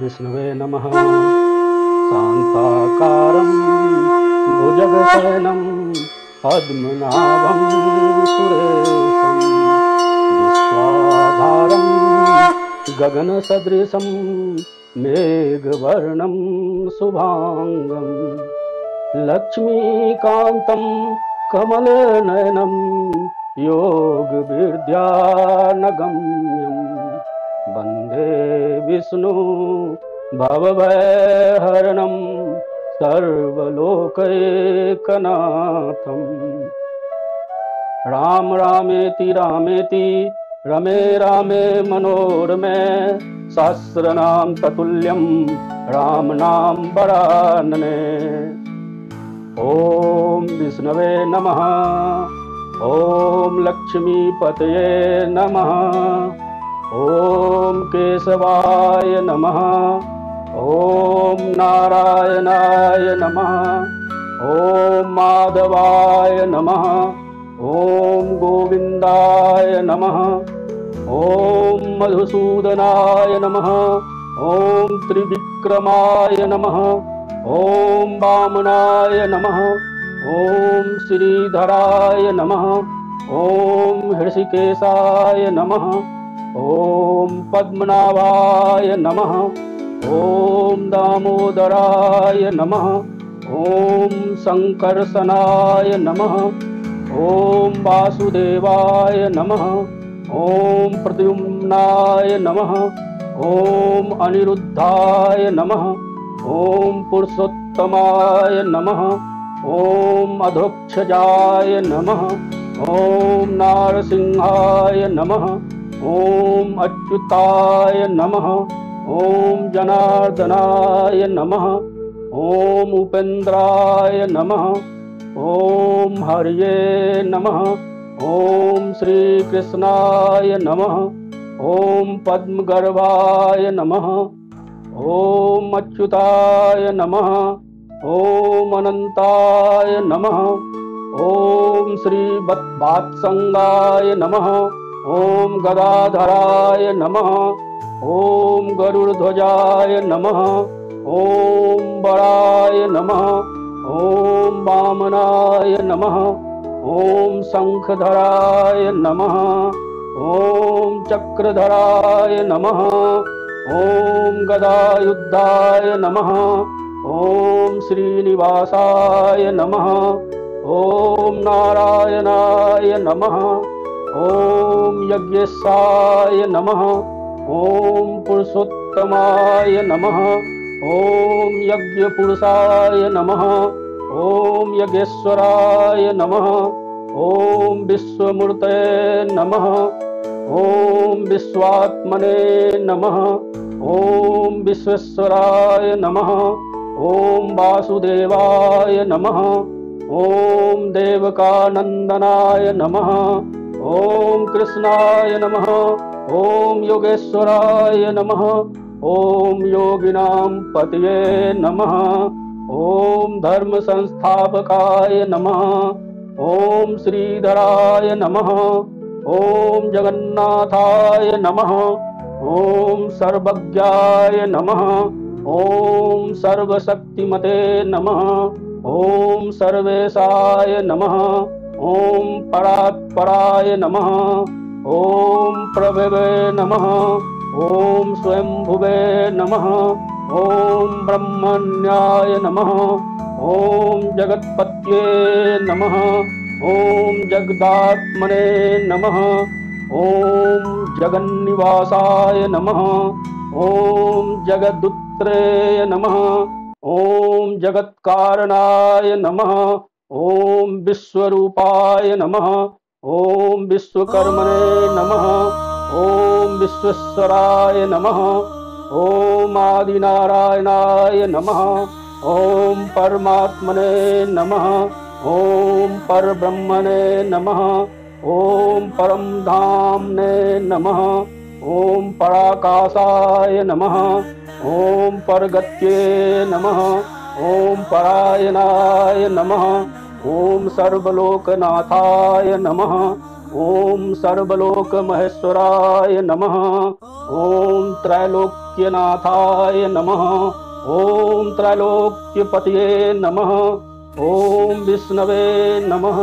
विष्णवे नमः। शान्ताकारं भुजगशयनं पद्मनाभं सुरेशं विश्वाधारं गगनसदृशं मेघवर्णं शुभांगं लक्ष्मीकान्तं कमलनयनं योगविद्यानगम्यं वन्दे विष्णु भवभयहरणं सर्वलोकैकनाथं। राम रामेति रामेति रमे रामे मनोरमे सहस्रनाम ततुल्यं राम नाम वरानने। ओम विष्णवे नमः। ओम लक्ष्मीपतये नमः। ओम केशवाय नमः। ओम नारायणाय नमः। ओम माधवाय नमः। ओम गोविंदाय नमः। ओम मधुसूदनाय नमः। ओम त्रिविक्रमाय नमः। ओम वामनाय नमः। ओम श्रीधराय नमः। ओम हृषिकेशाय नमः। ओम पद्मनाभाय नमः। ओम दामोदराय नमः। ओम संकर्षणाय नमः। ओम वासुदेवाय नमः। ओम प्रद्युम्नाय नमः। ओम अनिरुद्धाय नमः। ओम पुरुषोत्तमाय नमः। ओम अधोक्षजाय नमः। ओम नारसिंहाय नमः। ओम अच्युताय नमः। ओम जनार्दनाय नमः। ओम उपेन्द्राय नमः। ओम हरये नमः। ओम श्री कृष्णाय नमः। ओम पद्मगर्भाय नमः। ओम अच्युताय नमः। ओम अनंताय नमः। ओम श्री वात्संगाय नमः। ओम गदाधराय नमः। ओम गरुड़ध्वजाय नमः। ओम बराय नमः। ओम वामनाय नमः। ओम शंखधराय नमः। ओम चक्रधराय नमः। ओम गदायुद्धाय नमः। ओम श्रीनिवासाय नमः। ओम नारायणाय नमः। ओम यज्ञेशाय नमः। ओम पुरुषोत्तमाय नमः। ओम यज्ञपुरुषाय नमः। ओम यज्ञेश्वराय नमः। ओम विश्वमूर्तये नमः। ओम विश्वात्मने नमः। ओम विश्वेश्वराय नमः। ओम वासुदेवाय नमः। ओम देवकानंदनाय नमः। ओम कृष्णाय नमः। ओम योगेश्वराय नमः। ओम योगिनां पतये नमः। ओम धर्म संस्थापकाय नमः। ओम श्रीधराय नमः। ओम जगन्नाथाय नमः। ओम सर्वज्ञाय नमः। ओम सर्वशक्तिमते नमः। ओम सर्वेशाय नमः। ओम परात्पराय नमः। ओम प्रभवे नमः। ओम स्वयंभुवे नमः। ओम ब्रह्मण्याय नमः। ओम जगत्पत्ये नमः। ओम जगदात्मने नमः। ओम जगन्निवासाय नमः। ओम जगदुत्रे नमः। ओम जगत्कारणाय नमः। ओम विश्वरूपाय नमः। ओम विश्वकर्मणे नमः। ओम विश्वेश्वराय नमः। ओम आदिनारायणाय नमः। ओम परमात्मने नमः। ओम परब्रह्मणे नमः। ओम परम धामने नमः। ओम पराकाशाय नमः। ओम परगत्ये नमः। ओम परायणाय नमः। ओम सर्वलोकनाथाय नमः। ओम सर्वलोक महेश्वराय नमः। ओम त्रैलोक्य त्रैलोक्यनाथाय नमः। ॐ त्रैलोक्यपतये नमः। ॐ विष्णवे नमः।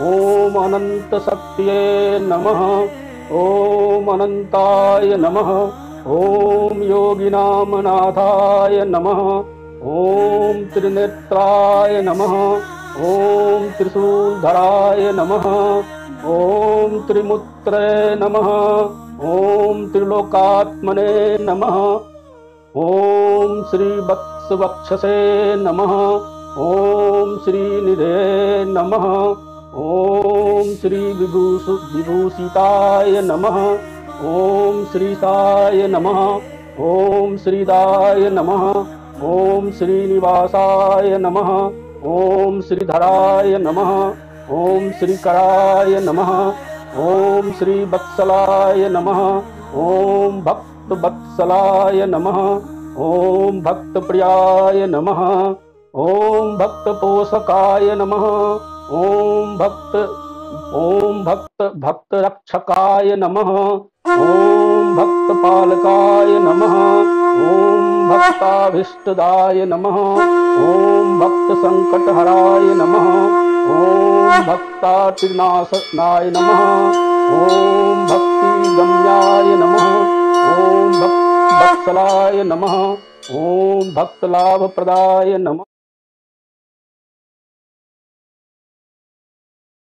ॐ अनन्तशक्तये नमः। ॐ अनन्ताय नमः। ॐ योगिनां नाथाय नमः। ॐ त्रिनेत्राय नमः। ॐ त्रिशूलधराय नमः। ॐ त्रिमूर्तये नमः। ॐ त्रिलोकात्मने नमः। ॐ श्रीवत्सवक्षसे नमः। ॐ श्रीनिधे नमः। ॐ श्रीविभूषिताय नमः। ॐ श्रीशाय नमः। ॐ श्रीदाय नमः। ॐ श्रीनिवासाय नमः। ॐ श्रीधराय नमः। ॐ श्रीकराय नमः। ॐ श्रीवत्सलाय नमः। ॐ भक्तवत्सलाय नमः। ॐ भक्तप्रियाय नमः। ॐ भक्तपोषकाय नमः। ॐ भक्तरक्षकाय नमः। ॐ भक्तपालकाय नमः। ॐ भक्ताभीष्टदाय नमः। ॐ भक्तसङ्कटहराय नमः। ॐ भक्तातिनाशनाय नमः। ॐ भक्तिगम्याय नमः। ॐ भक्तवत्सलाय नमः। ॐ भक्तलाभप्रदाय नमः।